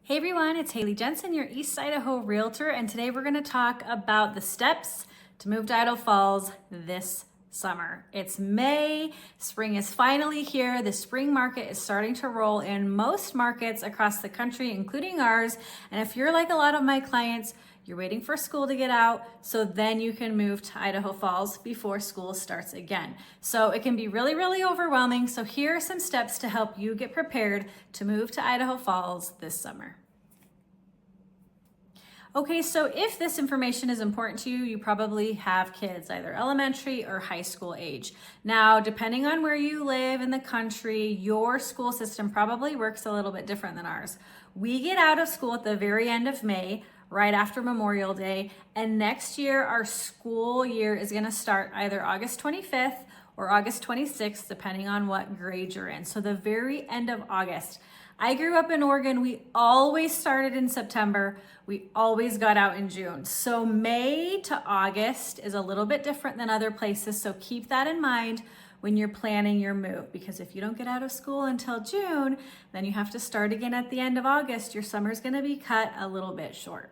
Hey everyone, it's Haley Jensen, your East Idaho realtor, and today we're going to talk about the steps to move to Idaho Falls this summer. It's May, spring is finally here. The spring market is starting to roll in most markets across the country, including ours. And if you're like a lot of my clients, you're waiting for school to get out, so then you can move to Idaho Falls before school starts again. So it can be really, really overwhelming. So here are some steps to help you get prepared to move to Idaho Falls this summer. Okay, so if this information is important to you, you probably have kids, either elementary or high school age. Now, depending on where you live in the country, your school system probably works a little bit different than ours. We get out of school at the very end of May, right after Memorial Day, and next year our school year is going to start either August 25th or August 26th, depending on what grade you're in. So the very end of August. I grew up in Oregon. We always started in September. We always got out in June. So May to August is a little bit different than other places. So keep that in mind when you're planning your move, because if you don't get out of school until June, then you have to start again at the end of August. Your summer's going to be cut a little bit short.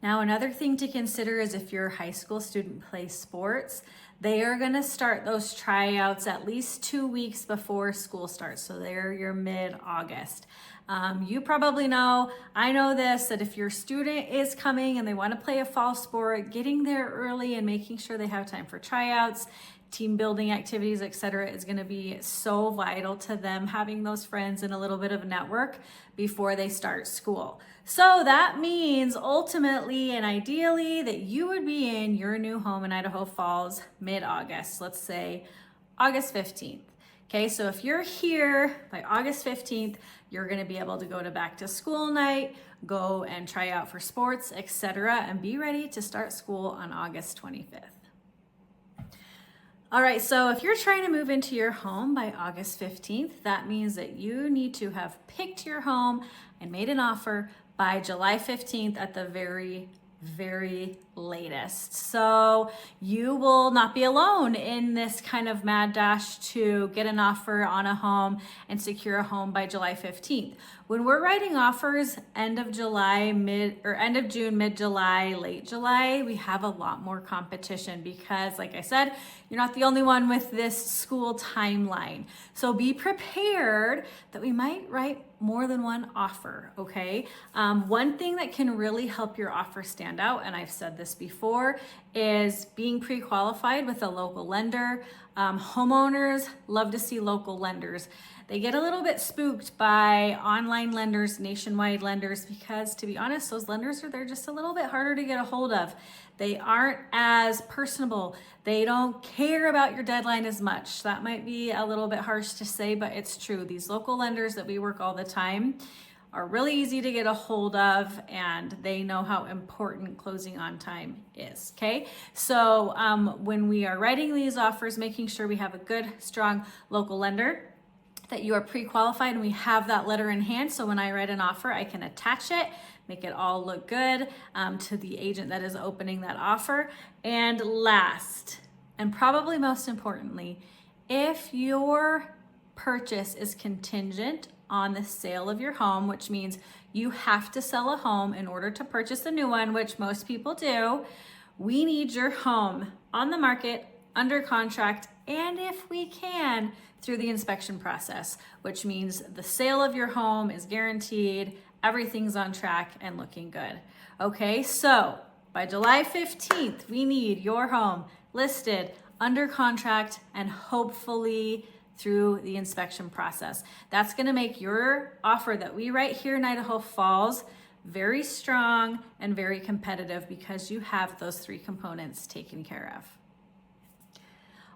Now, another thing to consider is if your high school student plays sports, they are going to start those tryouts at least 2 weeks before school starts. So they're your mid-August. You probably know, I know this, that if your student is coming and they want to play a fall sport, getting there early and making sure they have time for tryouts, team building activities, etc., is going to be so vital to them, having those friends and a little bit of a network before they start school. So that means ultimately and ideally that you would be in your new home in Idaho Falls mid-August, let's say August 15th. Okay, so if you're here by August 15th, you're going to be able to go to back to school night, go and try out for sports, etc., and be ready to start school on August 25th. All right, so if you're trying to move into your home by August 15th, that means that you need to have picked your home and made an offer by July 15th at the very latest. So you will not be alone in this kind of mad dash to get an offer on a home and secure a home by July 15th. When we're writing offers end of June, mid-July, late July, we have a lot more competition because, like I said, you're not the only one with this school timeline. So be prepared that we might write more than one offer, okay? One thing that can really help your offer stand out, and I've said this before, is being pre-qualified with a local lender. Homeowners love to see local lenders. They get a little bit spooked by online lenders, nationwide lenders, because to be honest, those lenders they're just a little bit harder to get a hold of. They aren't as personable. They don't care about your deadline as much. That might be a little bit harsh to say, but it's true. These local lenders that we work all the time are really easy to get a hold of, and they know how important closing on time is, okay? So when we are writing these offers, making sure we have a good, strong local lender, that you are pre-qualified and we have that letter in hand. So when I write an offer, I can attach it, make it all look good to the agent that is opening that offer. And last, and probably most importantly, if your purchase is contingent on the sale of your home, which means you have to sell a home in order to purchase a new one, which most people do, we need your home on the market, under contract, and if we can, through the inspection process, which means the sale of your home is guaranteed, everything's on track and looking good. Okay, so by July 15th, we need your home listed, under contract, and hopefully through the inspection process. That's gonna make your offer that we write here in Idaho Falls very strong and very competitive because you have those three components taken care of.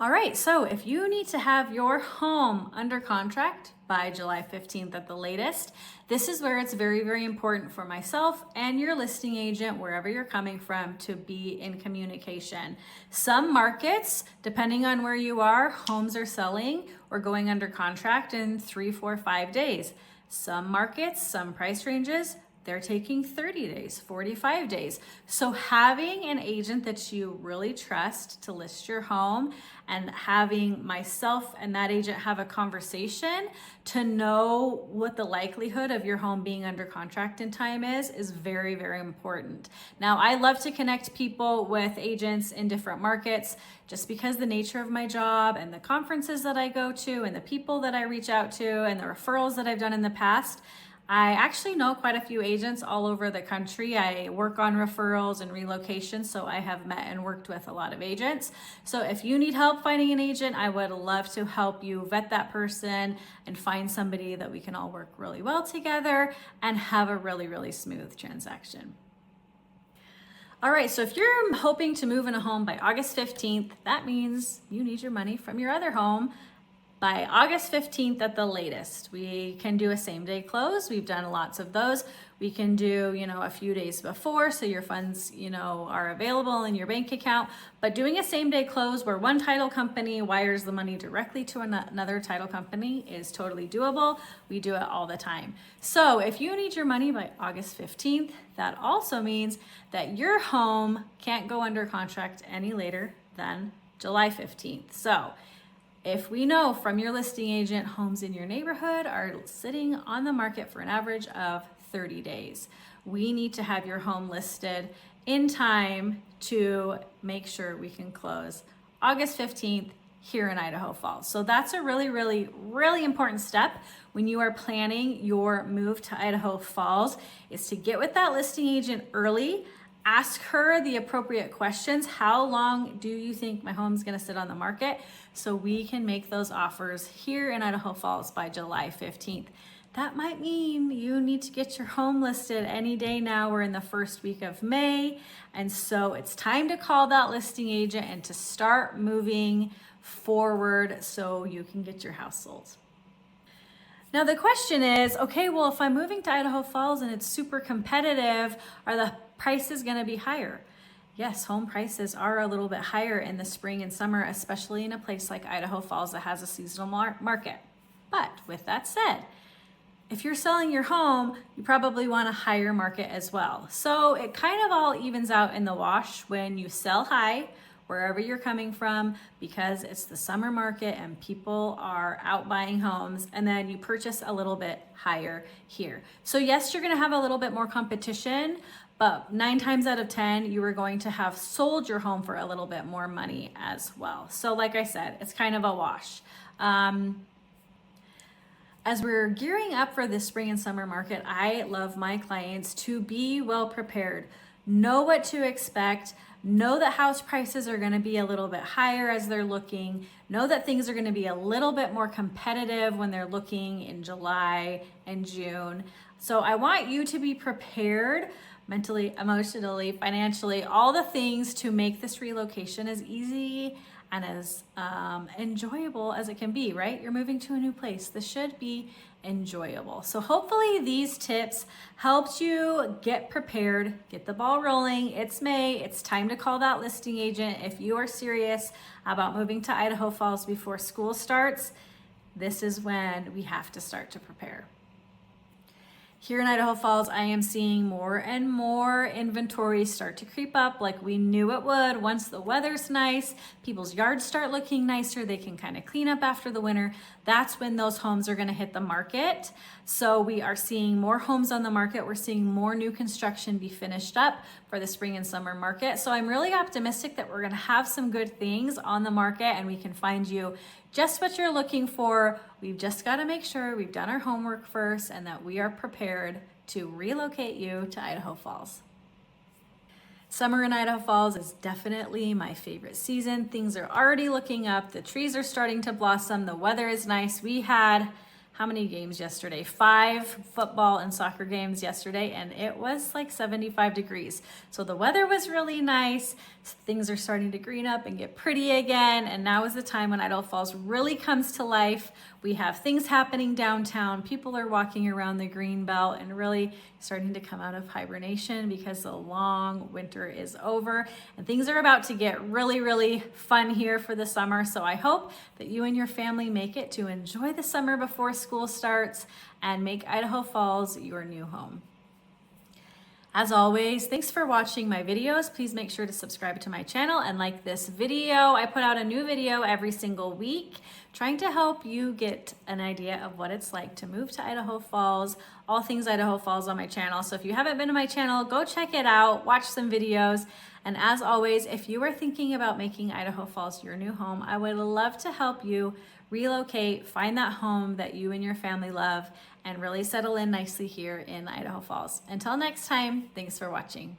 All right, so if you need to have your home under contract by July 15th at the latest, this is where it's very important for myself and your listing agent, wherever you're coming from, to be in communication. Some markets, depending on where you are, homes are selling or going under contract in 3, 4, 5 days. Some markets, some price ranges, they're taking 30 days, 45 days. So having an agent that you really trust to list your home and having myself and that agent have a conversation to know what the likelihood of your home being under contract in time is very, very important. Now, I love to connect people with agents in different markets just because the nature of my job and the conferences that I go to and the people that I reach out to and the referrals that I've done in the past. I actually know quite a few agents all over the country. I work on referrals and relocation, so I have met and worked with a lot of agents. So if you need help finding an agent, I would love to help you vet that person and find somebody that we can all work really well together and have a really, really smooth transaction. All right, so if you're hoping to move in a home by August 15th, that means you need your money from your other home by August 15th at the latest. We can do a same day close. We've done lots of those. We can do, a few days before so your funds, are available in your bank account. But doing a same day close where one title company wires the money directly to another title company is totally doable. We do it all the time. So if you need your money by August 15th, that also means that your home can't go under contract any later than July 15th. So if we know from your listing agent, homes in your neighborhood are sitting on the market for an average of 30 days, we need to have your home listed in time to make sure we can close August 15th here in Idaho Falls. So that's a really, really, really important step when you are planning your move to Idaho Falls, is to get with that listing agent early. Ask her the appropriate questions. How long do you think my home's gonna sit on the market? So we can make those offers here in Idaho Falls by July 15th. That might mean you need to get your home listed any day now. We're in the first week of May. And so it's time to call that listing agent and to start moving forward so you can get your house sold. Now the question is, okay, well, if I'm moving to Idaho Falls and it's super competitive, are the prices gonna be higher? Yes, home prices are a little bit higher in the spring and summer, especially in a place like Idaho Falls that has a seasonal market. But with that said, if you're selling your home, you probably want a higher market as well. So it kind of all evens out in the wash when you sell high, wherever you're coming from, because it's the summer market and people are out buying homes, and then you purchase a little bit higher here. So yes, you're gonna have a little bit more competition, but 9 times out of 10, you are going to have sold your home for a little bit more money as well. So like I said, it's kind of a wash. As we're gearing up for the spring and summer market, I love my clients to be well prepared. Know what to expect. Know that house prices are going to be a little bit higher as they're looking. Know that things are going to be a little bit more competitive when they're looking in July and June. So I want you to be prepared mentally, emotionally, financially, all the things to make this relocation as easy and as enjoyable as it can be, right? You're moving to a new place. This should be enjoyable. So hopefully these tips helped you get prepared, get the ball rolling. It's May. It's time to call that listing agent. If you are serious about moving to Idaho Falls before school starts, this is when we have to start to prepare. Here in Idaho Falls, I am seeing more and more inventory start to creep up like we knew it would. Once the weather's nice, people's yards start looking nicer, they can kind of clean up after the winter. That's when those homes are gonna hit the market. So we are seeing more homes on the market. We're seeing more new construction be finished up for the spring and summer market. So I'm really optimistic that we're gonna have some good things on the market and we can find you just what you're looking for. We've just got to make sure we've done our homework first and that we are prepared to relocate you to Idaho Falls. Summer in Idaho Falls is definitely my favorite season. Things are already looking up. The trees are starting to blossom. The weather is nice. We had how many games yesterday? 5 football and soccer games yesterday, and it was like 75 degrees. So the weather was really nice. Things are starting to green up and get pretty again. And now is the time when Idaho Falls really comes to life. We have things happening downtown. People are walking around the green belt and really starting to come out of hibernation because the long winter is over and things are about to get really, really fun here for the summer. So I hope that you and your family make it to enjoy the summer before school starts and make Idaho Falls your new home. As always, thanks for watching my videos. Please make sure to subscribe to my channel and like this video. I put out a new video every single week trying to help you get an idea of what it's like to move to Idaho Falls, all things Idaho Falls on my channel. So if you haven't been to my channel, go check it out, watch some videos. And as always, if you are thinking about making Idaho Falls your new home, I would love to help you relocate, find that home that you and your family love, and really settle in nicely here in Idaho Falls. Until next time, thanks for watching.